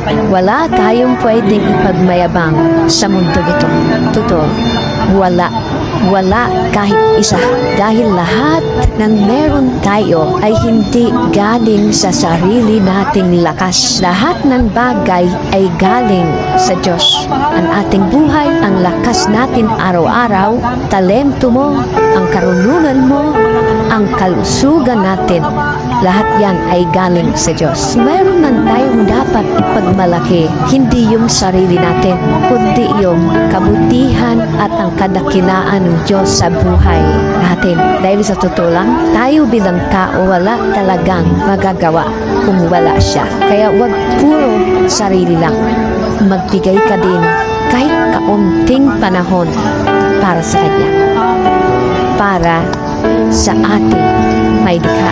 Wala tayong pwedeng ipagmayabang sa mundo ito. Totoo, wala. Wala kahit isa. Dahil lahat ng meron tayo ay hindi galing sa sarili nating lakas. Lahat ng bagay ay galing sa Diyos. Ang ating buhay, ang lakas natin araw-araw, talento mo, ang karunungan mo, ang kalusugan natin, lahat yan ay galing sa Diyos. Meron man tayong dapat ipagmalaki, hindi yung sarili natin, kundi yung kabutihan at ang kadakilaan ng Diyos sa buhay natin. Dahil sa totoo lang, tayo bilang tao wala talagang magagawa kung wala siya. Kaya wag puro sarili lang. Magbigay ka din kahit kaunting panahon para sa Kanya. Para sa ating may likha.